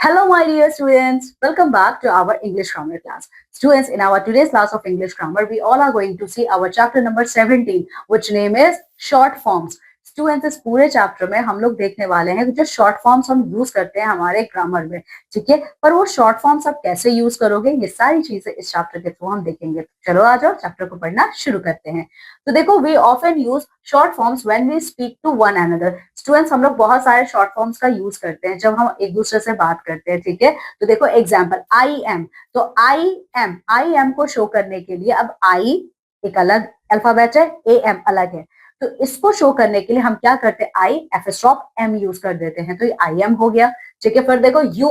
Hello, my dear students. Welcome back to our English grammar class. Students, in our today's class of English grammar, we all are going to see our chapter number 17, which name is short forms. Students इस पूरे chapter में हम लोग देखने वाले हैं जो short forms हम यूज करते हैं हमारे ग्रामर में, ठीक है। पर वो शॉर्ट फॉर्म्स आप कैसे यूज करोगे, ये सारी चीजें इस चैप्टर के थ्रू हम देखेंगे। चलो आ जाओ, चैप्टर को पढ़ना शुरू करते हैं। तो देखो, we often use short forms when we speak to one another. Students, हम लोग बहुत सारे शॉर्ट फॉर्म्स का यूज करते हैं जब हम एक दूसरे से बात करते हैं, ठीक है। तो देखो एग्जाम्पल, आई एम। तो आई एम को शो करने के लिए, अब आई एक अलग अल्फाबेट है, ए एम अलग है, तो इसको शो करने के लिए हम क्या करते हैं, I F stop M use कर देते हैं, तो ये आई एम हो गया, ठीक है। फिर देखो यू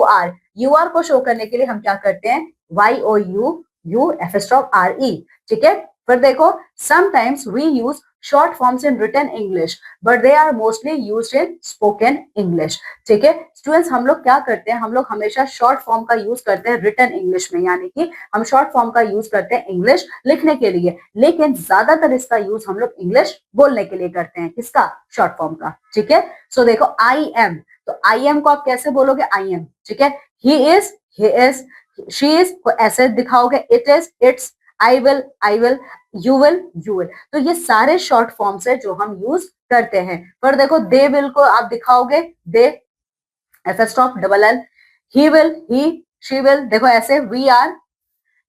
आर को शो करने के लिए हम क्या करते हैं, Y O U F stop R E, ठीक है। फिर देखो, sometimes we use short forms in written English, but they are mostly used in spoken English, ठीक है। स्टूडेंट्स, हम लोग क्या करते हैं, हम लोग हमेशा शॉर्ट फॉर्म का यूज करते हैं रिटन इंग्लिश में, यानी कि हम शॉर्ट फॉर्म का यूज करते हैं इंग्लिश लिखने के लिए, लेकिन ज्यादातर इसका यूज हम लोग इंग्लिश बोलने के लिए करते हैं। किसका? शॉर्ट फॉर्म का, ठीक है। सो देखो आई एम, तो आई एम को आप कैसे बोलोगे, आई एम, ठीक है। ही इज, शी इज को ऐसे दिखाओगे, it is, it's, I will, you will. तो ये सारे शॉर्ट फॉर्म्स है जो हम यूज करते हैं। पर देखो, दे विल को आप दिखाओगे, they F stop double L, he will, he, she will, देखो ऐसे, we are,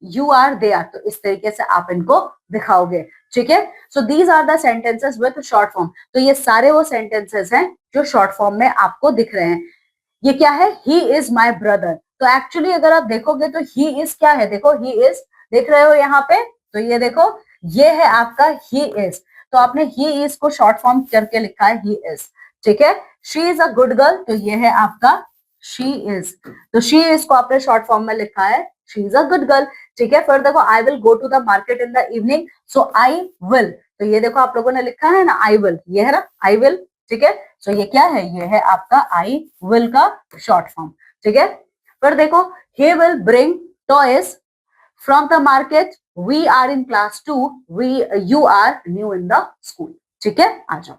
you are, they are, तो इस तरीके से आप इनको दिखाओगे, ठीक है। So these are the sentences with short form. तो ये सारे वो सेंटेंसेस हैं जो शॉर्ट फॉर्म में आपको दिख रहे हैं। ये क्या है, ही इज माई ब्रदर। तो एक्चुअली अगर आप देखोगे तो ही इज क्या है, देखो ही इज, देख रहे हो यहाँ पे, तो ये देखो, ये है आपका ही इज, तो आपने ही इज को शॉर्ट फॉर्म करके लिखा है ही इज, ठीक है। She is a good girl, तो ये है आपका शी इज, तो शी इज को आपने शॉर्ट फॉर्म में लिखा है she is a good girl, ठीक है। फिर देखो, I will go to the market in the evening, so I will, तो ये देखो आप लोगों ने लिखा है ना आई विल, ये है ना आई विल, ठीक है। सो ये क्या है, ये है आपका आई विल का शॉर्ट फॉर्म, ठीक है। फिर देखो, he will bring toys from the market, we are in class 2, you are new in the school, ठीक है। आ जाओ,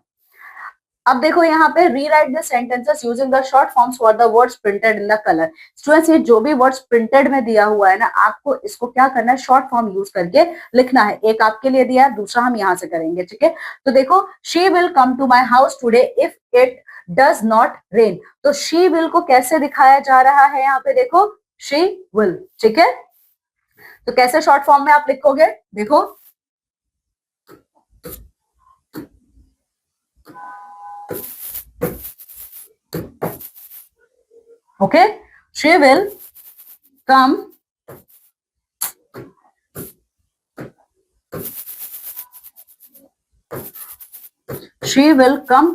अब देखो यहाँ पे rewrite the sentences using the short forms for the words printed in the colour. Students, ये जो भी वर्ड्स प्रिंटेड में दिया हुआ है ना, आपको इसको क्या करना है, शॉर्ट फॉर्म यूज करके लिखना है। एक आपके लिए दिया है, दूसरा हम यहाँ से करेंगे, ठीक है। तो देखो, she will come to my house today if it does not rain. तो शी विल को कैसे दिखाया जा रहा है, यहाँ पे देखो, शी विल, ठीक है। तो कैसे शॉर्ट फॉर्म में आप लिखोगे, देखो, okay, she will come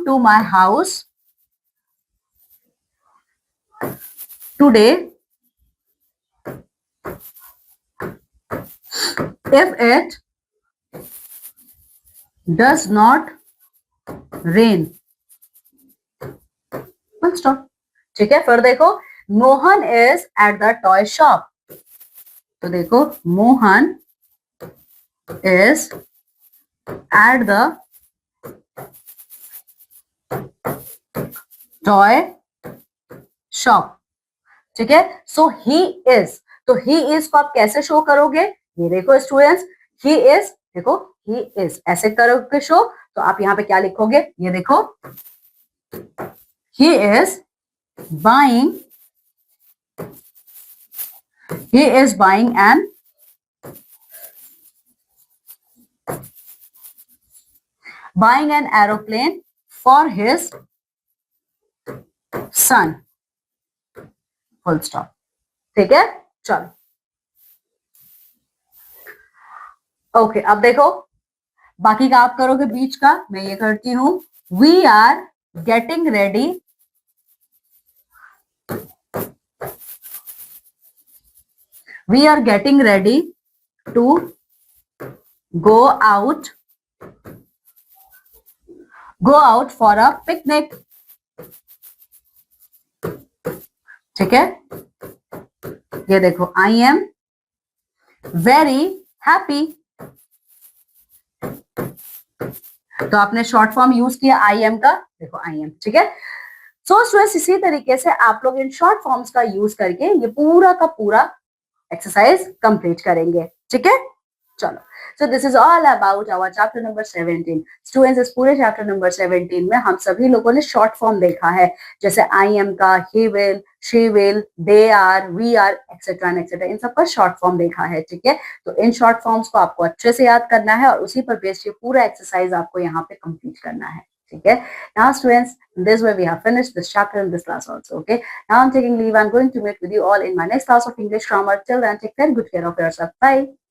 to my house today if it does not rain, full stop, ठीक है। फिर देखो, Mohan is at the toy shop, तो देखो, Mohan is at the toy shop, ठीक है। सो ही इज, तो ही इज को आप कैसे शो करोगे, ये देखो स्टूडेंट्स, ही इज, देखो ही इज ऐसे करोगे शो, तो आप यहाँ पे क्या लिखोगे, ये देखो, he is buying, an aeroplane for his son, full stop, ठीक है। चलो, ओके, अब देखो बाकी का आप करोगे, बीच का मैं ये करती हूं, we are getting ready to go out for a picnic, ठीक है। ये देखो, आई एम वेरी हैप्पी, तो आपने शॉर्ट फॉर्म यूज किया आई एम का, देखो आई एम, ठीक है। सो स्टूडेंट्स इसी तरीके से आप लोग इन शॉर्ट फॉर्म्स का यूज करके ये पूरा का पूरा एक्सरसाइज कंप्लीट करेंगे, ठीक है? चलो, so this is all about our chapter number 17। Students, इस पूरे चैप्टर नंबर 17 में हम सभी लोगों ने शॉर्ट फॉर्म देखा है, जैसे आई एम का, he will, she will, they are, we are, etcetera and etcetera, इन सबका शॉर्ट फॉर्म देखा है, ठीक है? तो इन शॉर्ट फॉर्म्स को आपको अच्छे से याद करना है और उसी पर बेस्ड ये पूरा एक्सरसाइज आपको यहाँ पे कंप्लीट करना है, ठीक है? Now students, this way we have finished this chapter in this class also, okay? Now I'm taking leave. I'm going to meet with you all in my next class of English grammar. Till then, take care, good care of yourself. Bye.